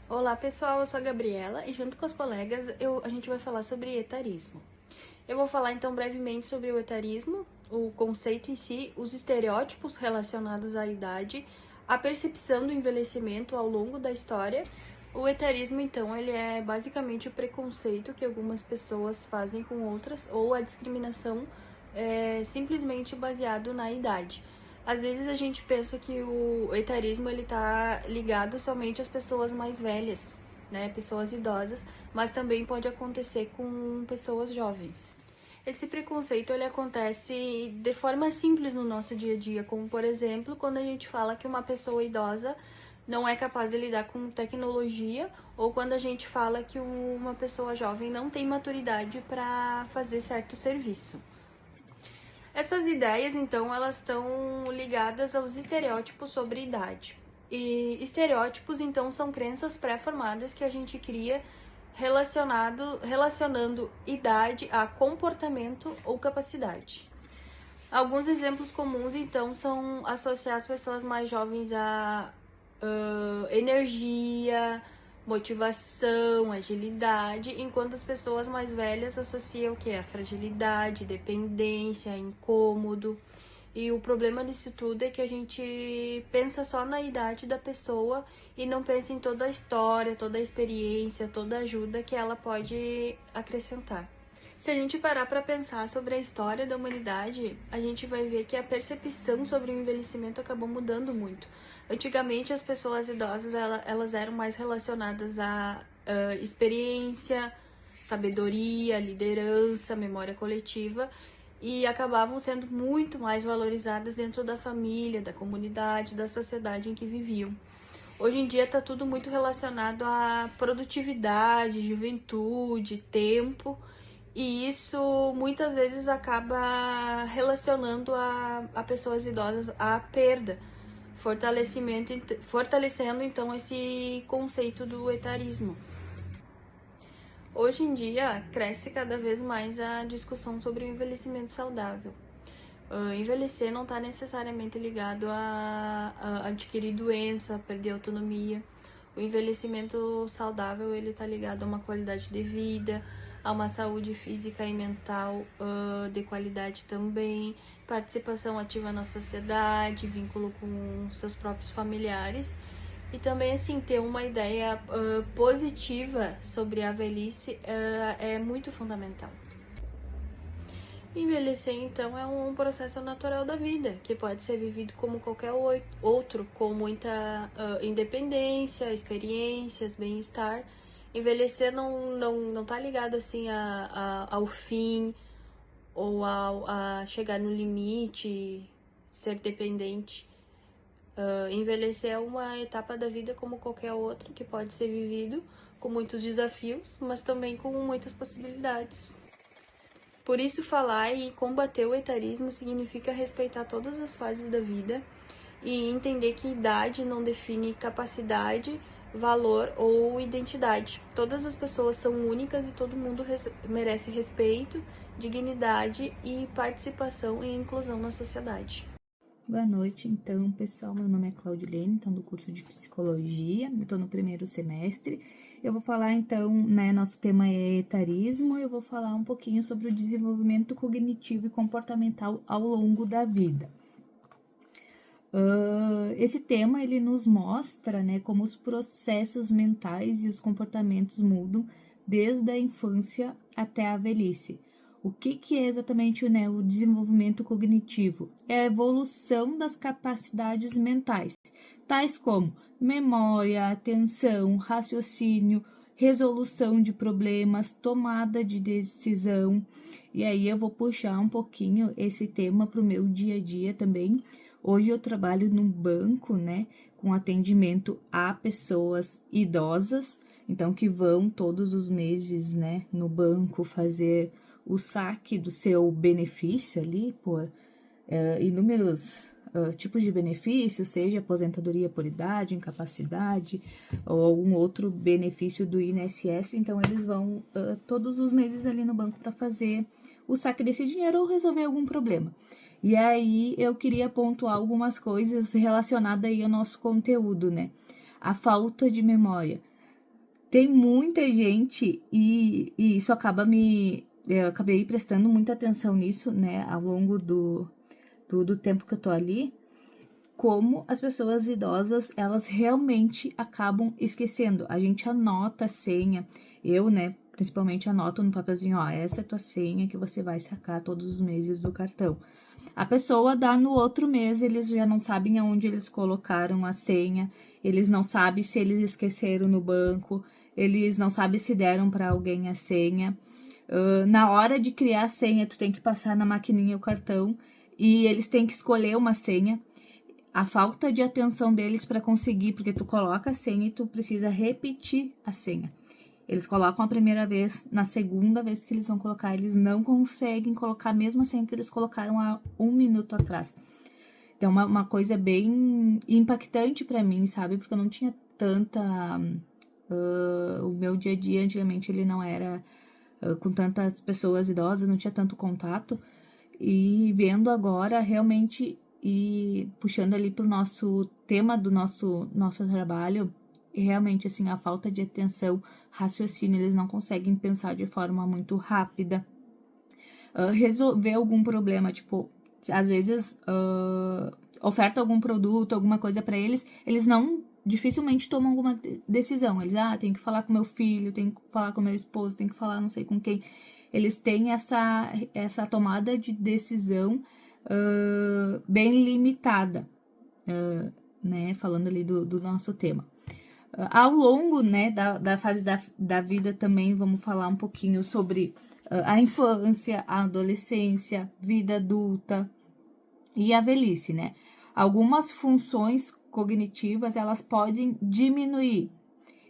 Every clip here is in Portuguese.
Olá pessoal, eu sou a Gabriela e junto com as colegas a gente vai falar sobre etarismo. Eu vou falar então brevemente sobre o etarismo, o conceito em si, os estereótipos relacionados à idade, a percepção do envelhecimento ao longo da história. O etarismo então ele é basicamente o preconceito que algumas pessoas fazem com outras ou a discriminação simplesmente baseado na idade. Às vezes a gente pensa que o etarismo ele tá ligado somente às pessoas mais velhas, né, pessoas idosas, mas também pode acontecer com pessoas jovens. Esse preconceito ele acontece de forma simples no nosso dia a dia, como por exemplo, quando a gente fala que uma pessoa idosa não é capaz de lidar com tecnologia, ou quando a gente fala que uma pessoa jovem não tem maturidade para fazer certo serviço. Essas ideias, então, elas estão ligadas aos estereótipos sobre idade. E estereótipos, então, são crenças pré-formadas que a gente cria relacionando idade a comportamento ou capacidade. Alguns exemplos comuns, então, são associar as pessoas mais jovens a energia, motivação, agilidade, enquanto as pessoas mais velhas associam o que? A fragilidade, dependência, incômodo. E o problema disso tudo é que a gente pensa só na idade da pessoa e não pensa em toda a história, toda a experiência, toda a ajuda que ela pode acrescentar. Se a gente parar para pensar sobre a história da humanidade, a gente vai ver que a percepção sobre o envelhecimento acabou mudando muito. Antigamente, as pessoas idosas elas eram mais relacionadas à experiência, sabedoria, liderança, memória coletiva e acabavam sendo muito mais valorizadas dentro da família, da comunidade, da sociedade em que viviam. Hoje em dia está tudo muito relacionado à produtividade, juventude, tempo, e isso muitas vezes acaba relacionando a pessoas idosas à perda, fortalecendo então esse conceito do etarismo. Hoje em dia cresce cada vez mais a discussão sobre o envelhecimento saudável. Envelhecer não está necessariamente ligado a adquirir doença, perder autonomia. O envelhecimento saudável ele está ligado a uma qualidade de vida, a uma saúde física e mental de qualidade também, participação ativa na sociedade, vínculo com seus próprios familiares e também assim ter uma ideia positiva sobre a velhice é muito fundamental. Envelhecer, então, é um processo natural da vida, que pode ser vivido como qualquer outro, com muita independência, experiências, bem-estar. Envelhecer não tá ligado, assim, ao fim ou a chegar no limite, ser dependente. Envelhecer é uma etapa da vida como qualquer outra, que pode ser vivido com muitos desafios, mas também com muitas possibilidades. Por isso, falar e combater o etarismo significa respeitar todas as fases da vida e entender que idade não define capacidade, valor ou identidade. Todas as pessoas são únicas e todo mundo merece respeito, dignidade e participação e inclusão na sociedade. Boa noite, então, pessoal. Meu nome é Claudilene, então, do curso de Psicologia, eu tô no primeiro semestre. Eu vou falar, então, né, nosso tema é etarismo, eu vou falar um pouquinho sobre o desenvolvimento cognitivo e comportamental ao longo da vida. Esse tema, ele nos mostra, né, como os processos mentais e os comportamentos mudam desde a infância até a velhice. O que é exatamente, né, o desenvolvimento cognitivo? É a evolução das capacidades mentais, tais como memória, atenção, raciocínio, resolução de problemas, tomada de decisão. E aí eu vou puxar um pouquinho esse tema para o meu dia a dia também. Hoje eu trabalho num banco, né, com atendimento a pessoas idosas, então que vão todos os meses, né, no banco fazer o saque do seu benefício ali por inúmeros tipos de benefícios, seja aposentadoria por idade, incapacidade ou algum outro benefício do INSS. Então, eles vão todos os meses ali no banco para fazer o saque desse dinheiro ou resolver algum problema. E aí, eu queria pontuar algumas coisas relacionadas aí ao nosso conteúdo, né? A falta de memória. Tem muita gente e isso acaba eu acabei prestando muita atenção nisso, né, ao longo do tempo que eu tô ali, como as pessoas idosas, elas realmente acabam esquecendo. A gente anota a senha, eu, né, principalmente anoto no papelzinho, ó, essa é a tua senha que você vai sacar todos os meses do cartão. A pessoa dá no outro mês, eles já não sabem aonde eles colocaram a senha, eles não sabem se eles esqueceram no banco, eles não sabem se deram para alguém a senha. Na hora de criar a senha, tu tem que passar na maquininha o cartão e eles têm que escolher uma senha. A falta de atenção deles para conseguir, porque tu coloca a senha e tu precisa repetir a senha. Eles colocam a primeira vez, na segunda vez que eles vão colocar, eles não conseguem colocar a mesma senha que eles colocaram há 1 minuto atrás. Então, uma coisa bem impactante para mim, sabe? Porque eu não tinha tanta... o meu dia a dia, antigamente, ele não era com tantas pessoas idosas, não tinha tanto contato. E vendo agora, realmente, e puxando ali pro nosso tema do nosso trabalho, realmente, assim, a falta de atenção, raciocínio, eles não conseguem pensar de forma muito rápida. Resolver algum problema, tipo, às vezes oferta algum produto, alguma coisa para eles, eles não dificilmente tomam alguma decisão. Eles, tem que falar com meu filho, tem que falar com meu esposo, tem que falar não sei com quem. Eles têm essa tomada de decisão bem limitada, né? Falando ali do nosso tema. Ao longo, né, da fase da vida também vamos falar um pouquinho sobre a infância, a adolescência, vida adulta e a velhice, né? Algumas funções cognitivas, elas podem diminuir.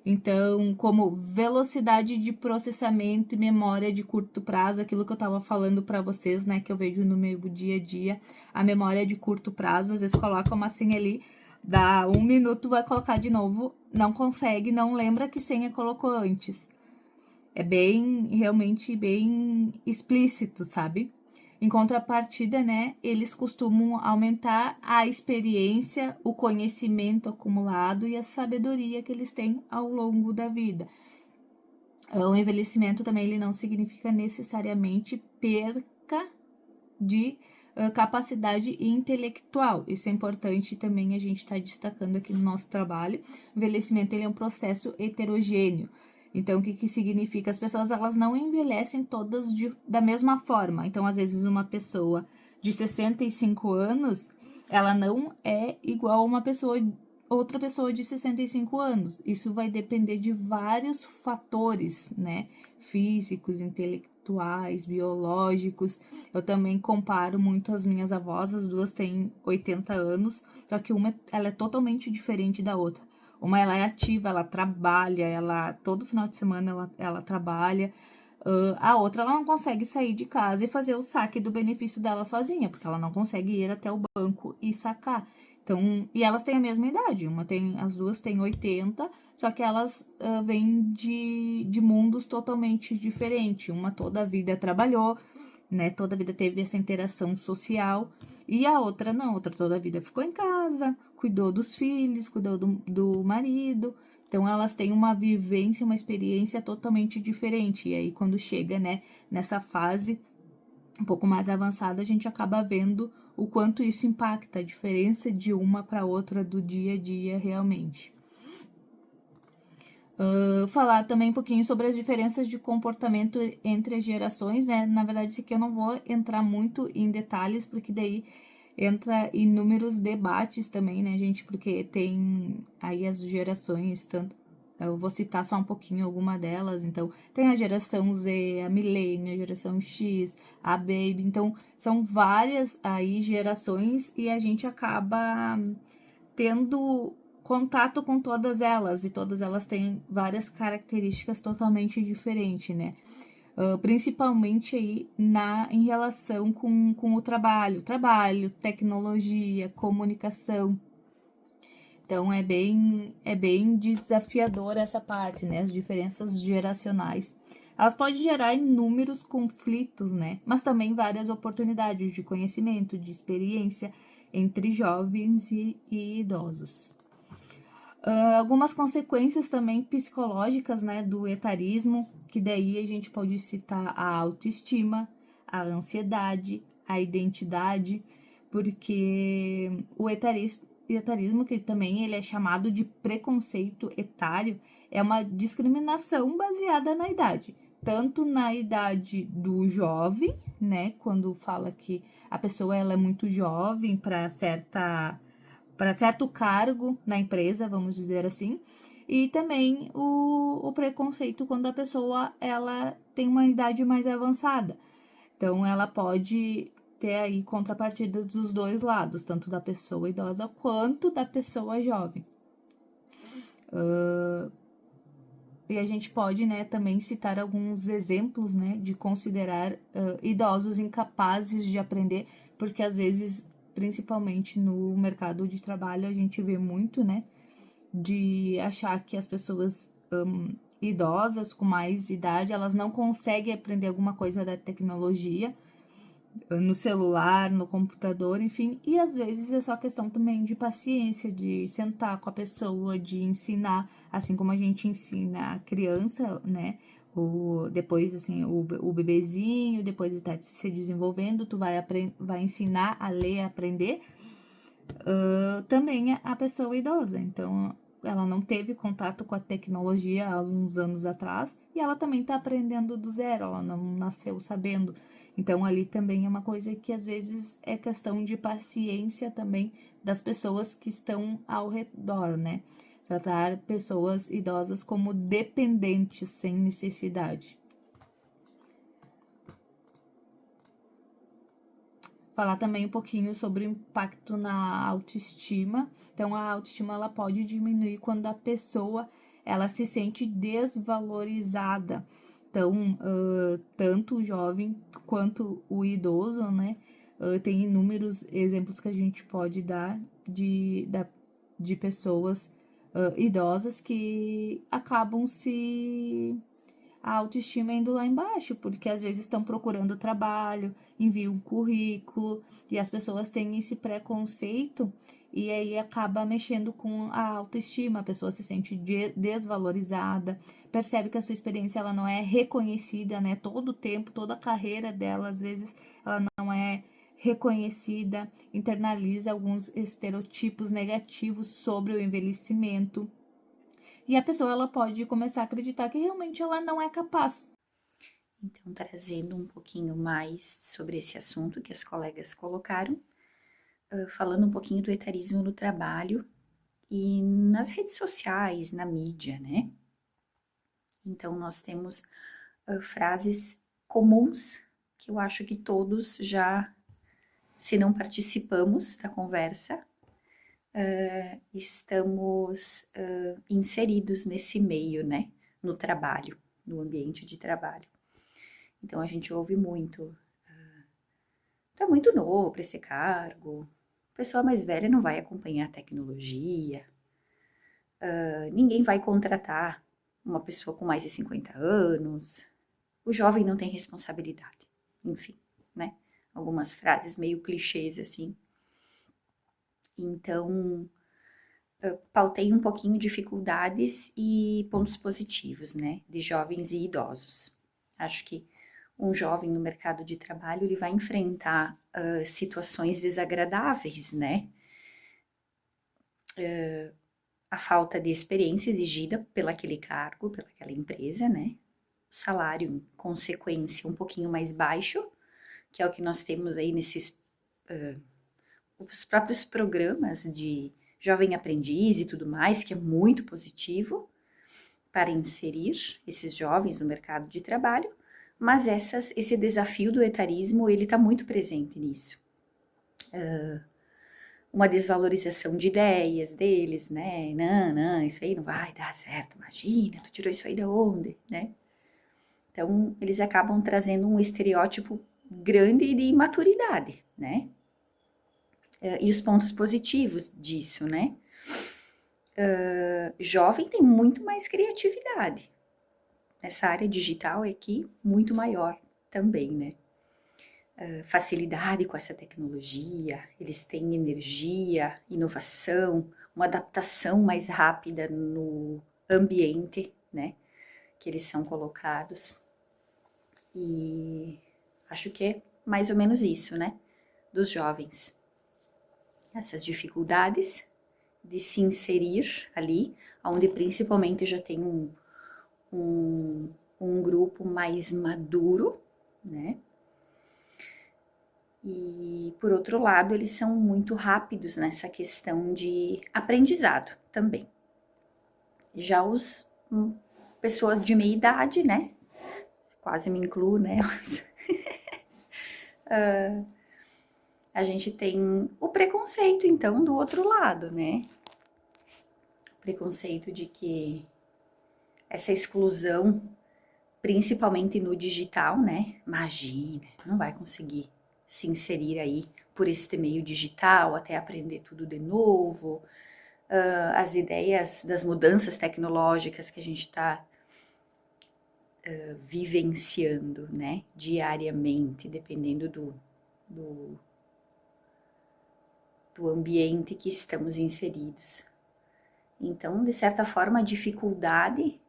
Então, como velocidade de processamento e memória de curto prazo, aquilo que eu estava falando para vocês, né, que eu vejo no meu dia a dia, a memória de curto prazo, às vezes coloca uma senha ali, dá 1 minuto, vai colocar de novo, não consegue, não lembra que senha colocou antes. É realmente bem explícito, sabe? Em contrapartida, né, eles costumam aumentar a experiência, o conhecimento acumulado e a sabedoria que eles têm ao longo da vida. O envelhecimento também ele não significa necessariamente perca de capacidade intelectual. Isso é importante também a gente está destacando aqui no nosso trabalho. O envelhecimento ele é um processo heterogêneo. Então, o que significa? As pessoas elas não envelhecem todas da mesma forma. Então, às vezes, uma pessoa de 65 anos, ela não é igual a outra pessoa de 65 anos. Isso vai depender de vários fatores, né? Físicos, intelectuais, biológicos. Eu também comparo muito as minhas avós, as duas têm 80 anos, só que uma ela é totalmente diferente da outra. Uma ela é ativa, ela trabalha, todo final de semana ela trabalha. A outra ela não consegue sair de casa e fazer o saque do benefício dela sozinha, porque ela não consegue ir até o banco e sacar. Então, e elas têm a mesma idade, as duas têm 80, só que elas vêm de mundos totalmente diferentes. Uma toda a vida trabalhou, né? Toda a vida teve essa interação social, e a outra não, a outra toda a vida ficou em casa, cuidou dos filhos, cuidou do marido. Então, elas têm uma vivência, uma experiência totalmente diferente. E aí, quando chega, né, nessa fase um pouco mais avançada, a gente acaba vendo o quanto isso impacta, a diferença de uma para outra do dia a dia realmente. Falar também um pouquinho sobre as diferenças de comportamento entre as gerações, né? Na verdade, isso aqui eu não vou entrar muito em detalhes, porque daí entra inúmeros debates também, né, gente? Porque tem aí as gerações, tanto eu vou citar só um pouquinho alguma delas. Então, tem a geração Z, a Millennial, a geração X, a Baby. Então, são várias aí gerações e a gente acaba tendo contato com todas elas. E todas elas têm várias características totalmente diferentes, né? Principalmente aí em relação com o trabalho, tecnologia, comunicação. Então, é bem desafiador essa parte, né? As diferenças geracionais. Elas podem gerar inúmeros conflitos, né? Mas também várias oportunidades de conhecimento, de experiência entre jovens e idosos. Algumas consequências também psicológicas, né, do etarismo, que daí a gente pode citar a autoestima, a ansiedade, a identidade, porque o etarismo, que também ele é chamado de preconceito etário, é uma discriminação baseada na idade, tanto na idade do jovem, né, quando fala que a pessoa ela é muito jovem para certo cargo na empresa, vamos dizer assim, e também o preconceito quando a pessoa ela tem uma idade mais avançada. Então, ela pode ter aí contrapartida dos dois lados, tanto da pessoa idosa quanto da pessoa jovem. E a gente pode, né, também citar alguns exemplos, né, de considerar idosos incapazes de aprender, porque às vezes, principalmente no mercado de trabalho, a gente vê muito, né, de achar que as pessoas idosas, com mais idade, elas não conseguem aprender alguma coisa da tecnologia, no celular, no computador, enfim, e às vezes é só questão também de paciência, de sentar com a pessoa, de ensinar, assim como a gente ensina a criança, né? Depois, assim, o bebezinho, depois de estar se desenvolvendo, tu vai ensinar a ler, a aprender, também a pessoa idosa. Então, ela não teve contato com a tecnologia há uns anos atrás e ela também está aprendendo do zero, ela não nasceu sabendo. Então, ali também é uma coisa que às vezes é questão de paciência também das pessoas que estão ao redor, né? Tratar pessoas idosas como dependentes sem necessidade. Falar também um pouquinho sobre o impacto na autoestima. Então, a autoestima ela pode diminuir quando a pessoa ela se sente desvalorizada. Então, tanto o jovem quanto o idoso, né? Tem inúmeros exemplos que a gente pode dar de pessoas idosas que acabam a autoestima indo lá embaixo, porque às vezes estão procurando trabalho, enviam um currículo e as pessoas têm esse preconceito e aí acaba mexendo com a autoestima, a pessoa se sente desvalorizada, percebe que a sua experiência ela não é reconhecida, né? Todo o tempo, toda a carreira dela, às vezes ela não é reconhecida, internaliza alguns estereotipos negativos sobre o envelhecimento. E a pessoa ela pode começar a acreditar que realmente ela não é capaz. Então, trazendo um pouquinho mais sobre esse assunto que as colegas colocaram, falando um pouquinho do etarismo no trabalho e nas redes sociais, na mídia, né? Então, nós temos frases comuns que eu acho que todos já, se não participamos da conversa, estamos inseridos nesse meio, né? No trabalho, no ambiente de trabalho. Então, a gente ouve muito, tá muito novo para esse cargo, a pessoa mais velha não vai acompanhar a tecnologia, ninguém vai contratar uma pessoa com mais de 50 anos, o jovem não tem responsabilidade, enfim, né? Algumas frases meio clichês assim. Então, pautei um pouquinho dificuldades e pontos positivos, né, de jovens e idosos. Acho que um jovem no mercado de trabalho, ele vai enfrentar situações desagradáveis, né? A falta de experiência exigida pelaquele cargo, pelaquela empresa, né? O salário, em consequência, um pouquinho mais baixo, que é o que nós temos aí nesses os próprios programas de jovem aprendiz e tudo mais, que é muito positivo para inserir esses jovens no mercado de trabalho, mas esse desafio do etarismo, ele está muito presente nisso. Uma desvalorização de ideias deles, né? Não, isso aí não vai dar certo, imagina, tu tirou isso aí de onde, né? Então, eles acabam trazendo um estereótipo grande de imaturidade, né? E os pontos positivos disso, né? Jovem tem muito mais criatividade. Essa área digital é aqui muito maior também, né? facilidade com essa tecnologia, eles têm energia, inovação, uma adaptação mais rápida no ambiente, né, que eles são colocados. E acho que é mais ou menos isso, né, dos jovens. Essas dificuldades de se inserir ali, onde principalmente já tem um grupo mais maduro, né? E, por outro lado, eles são muito rápidos nessa questão de aprendizado também. Já os pessoas de meia idade, né? Quase me incluo nelas. A gente tem o preconceito, então, do outro lado, né? O preconceito de que essa exclusão, principalmente no digital, né? Imagina, não vai conseguir se inserir aí por este meio digital, até aprender tudo de novo, as ideias das mudanças tecnológicas que a gente está vivenciando, né, diariamente, dependendo do ambiente que estamos inseridos. Então, de certa forma, a dificuldade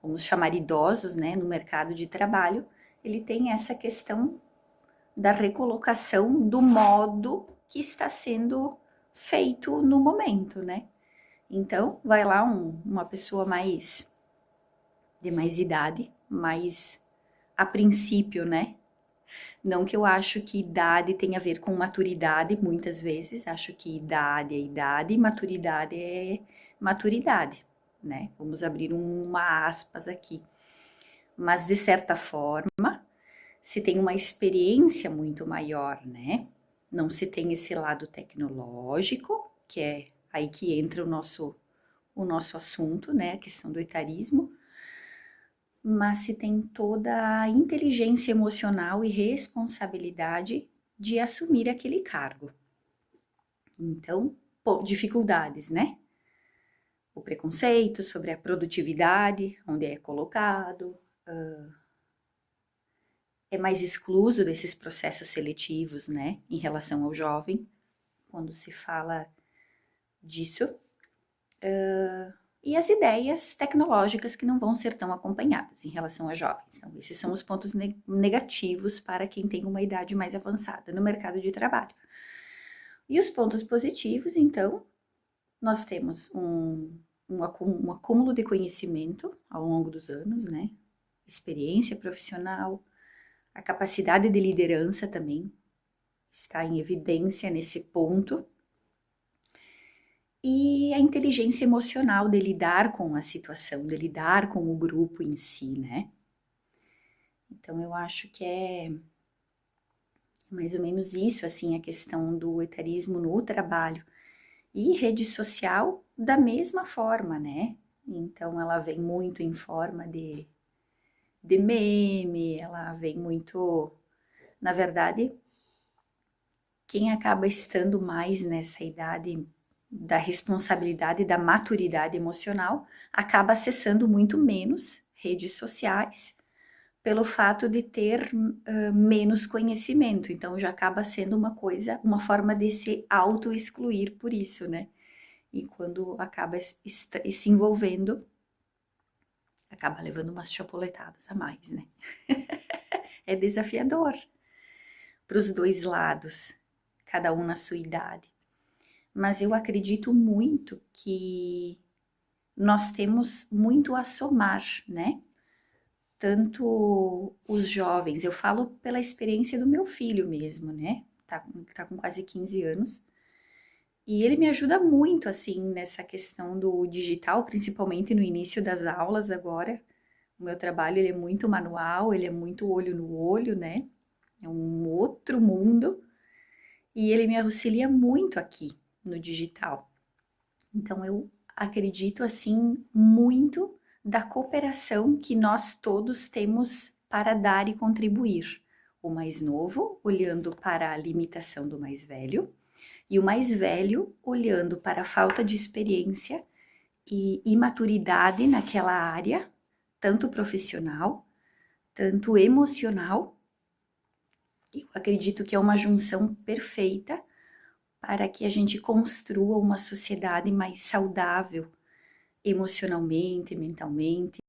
vamos chamar idosos, né, no mercado de trabalho, ele tem essa questão da recolocação do modo que está sendo feito no momento, né? Então, vai lá uma pessoa de mais idade, mas a princípio, né? Não que eu acho que idade tem a ver com maturidade, muitas vezes, acho que idade é idade e maturidade é maturidade, né? Vamos abrir uma aspas aqui. Mas, de certa forma, se tem uma experiência muito maior, né? Não se tem esse lado tecnológico, que é aí que entra o nosso assunto, né? A questão do etarismo, mas se tem toda a inteligência emocional e responsabilidade de assumir aquele cargo. Então, dificuldades, né? O preconceito sobre a produtividade, onde é colocado, é mais excluso desses processos seletivos, né, em relação ao jovem, quando se fala disso, e as ideias tecnológicas que não vão ser tão acompanhadas em relação a jovens. Então, esses são os pontos negativos para quem tem uma idade mais avançada no mercado de trabalho. E os pontos positivos, então, nós temos um acúmulo de conhecimento ao longo dos anos, né, experiência profissional, a capacidade de liderança também está em evidência nesse ponto. E a inteligência emocional de lidar com a situação, de lidar com o grupo em si, né? Então, eu acho que é mais ou menos isso, assim, a questão do etarismo no trabalho. E rede social, da mesma forma, né? Então, ela vem muito em forma de meme, ela vem muito... Na verdade, quem acaba estando mais nessa idade da responsabilidade, da maturidade emocional, acaba acessando muito menos redes sociais, pelo fato de ter menos conhecimento. Então, já acaba sendo uma forma de se auto-excluir por isso, né? E quando acaba se envolvendo, acaba levando umas chapoletadas a mais, né? É desafiador para os dois lados, cada um na sua idade. Mas eu acredito muito que nós temos muito a somar, né? Tanto os jovens, eu falo pela experiência do meu filho mesmo, né? Tá com quase 15 anos. E ele me ajuda muito, assim, nessa questão do digital, principalmente no início das aulas agora. O meu trabalho, ele é muito manual, ele é muito olho no olho, né? É um outro mundo. E ele me auxilia muito aqui no digital. Então, eu acredito, assim, muito da cooperação que nós todos temos para dar e contribuir. O mais novo, olhando para a limitação do mais velho, e o mais velho, olhando para a falta de experiência e imaturidade naquela área, tanto profissional, tanto emocional, Eu acredito que é uma junção perfeita para que a gente construa uma sociedade mais saudável emocionalmente, mentalmente.